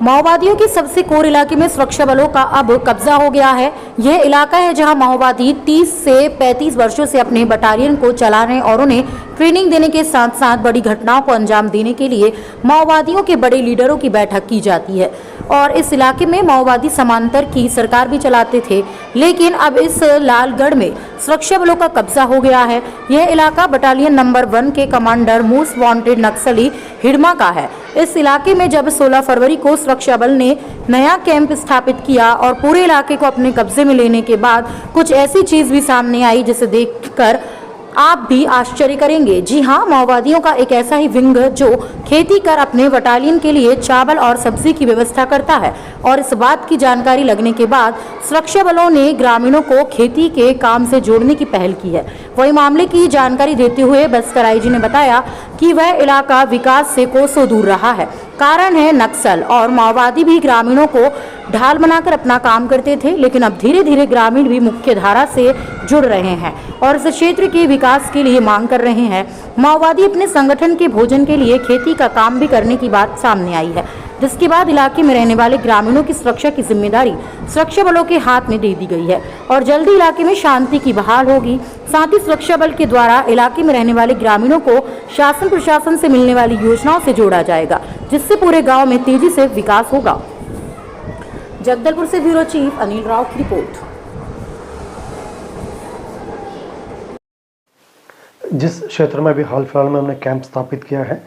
माओवादियों के सबसे कोर इलाके में सुरक्षा बलों का अब कब्जा हो गया है। यह इलाका है जहां माओवादी 30 से 35 वर्षों से अपने बटालियन को चला रहे और उन्हें ट्रेनिंग देने के साथ साथ बड़ी घटनाओं को अंजाम देने के लिए माओवादियों के बड़े लीडरों की बैठक की जाती है। और इस इलाके में माओवादी समांतर की सरकार भी चलाते थे, लेकिन अब इस लालगढ़ में सुरक्षा बलों का कब्जा हो गया है। यह इलाका बटालियन नंबर 1 के कमांडर मोस्ट वांटेड नक्सली हिडमा का है। इस इलाके में जब 16 फरवरी को सुरक्षा बल ने नया कैंप स्थापित किया और पूरे इलाके को अपने कब्जे में लेने के बाद कुछ ऐसी चीज भी सामने आई जिसे देखकर आप भी आश्चर्य करेंगे। जी हाँ, माओवादियों का एक ऐसा ही विंग जो खेती कर अपने बटालियन के लिए चावल और सब्जी की व्यवस्था करता है। और इस बात की जानकारी लगने के बाद सुरक्षा बलों ने ग्रामीणों को खेती के काम से जोड़ने की पहल की है। वही मामले की जानकारी देते हुए बस्तर आईजी ने बताया कि वह इलाका विकास से कोसों दूर रहा है। कारण है नक्सल और माओवादी भी ग्रामीणों को ढाल बनाकर अपना काम करते थे, लेकिन अब धीरे धीरे ग्रामीण भी मुख्य धारा से जुड़ रहे हैं और इस क्षेत्र के विकास के लिए मांग कर रहे हैं। माओवादी अपने संगठन के भोजन के लिए खेती का काम भी करने की बात सामने आई है, जिसके बाद इलाके में रहने वाले ग्रामीणों की सुरक्षा की जिम्मेदारी सुरक्षा बलों के हाथ में दे दी गई है और जल्दी इलाके में शांति की बहाल होगी। साथ ही सुरक्षा बल के द्वारा इलाके में रहने वाले ग्रामीणों को शासन प्रशासन से मिलने वाली योजनाओं से जोड़ा जाएगा, जिससे पूरे गांव में तेजी से विकास होगा। जगदलपुर से ब्यूरो चीफ अनिल राव की रिपोर्ट। जिस क्षेत्र में अभी हाल फिलहाल में हमने कैंप स्थापित किया है,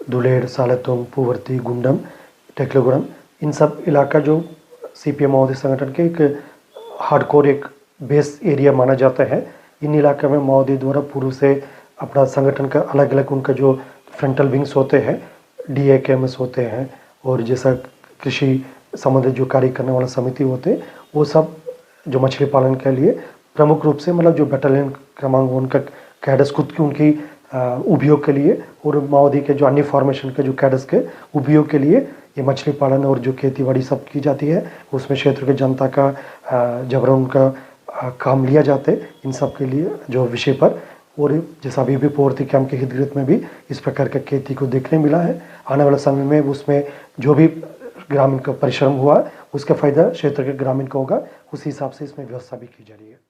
दुलेर, सालेतुंग, पूवर्ती, गुंडम, टेकलोगुड़म, इन सब इलाका जो सीपीएम माओवादी संगठन के एक हार्डकोर एक बेस एरिया माना जाता है। इन इलाके में माओवादी द्वारा पूर्व से अपना संगठन का अलग अलग उनका जो फ्रंटल विंग्स होते हैं, DAKMS होते हैं और जैसा कृषि संबंधित जो कार्य करने वाला समिति होते हैं, वो सब जो मछली पालन के लिए प्रमुख रूप से मतलब जो बटालियन क्रमांक उनका कैडर्स खुद की उनकी उपयोग के लिए और माओवादी के जो अन्य फॉर्मेशन के जो कैडर्स के उपयोग के लिए ये मछली पालन और जो खेती बाड़ी सब की जाती है, उसमें क्षेत्र के जनता का जबरन उनका काम लिया जाता है इन सब के लिए जो विषय पर। और जैसा अभी भी पूर्ति कैंप के हितग्रस्त में भी इस प्रकार का खेती को देखने मिला है। आने वाले समय में उसमें जो भी ग्रामीण का परिश्रम हुआ उसका फायदा क्षेत्र के ग्रामीण को होगा, उसी हिसाब से इसमें व्यवस्था भी की जा रही है।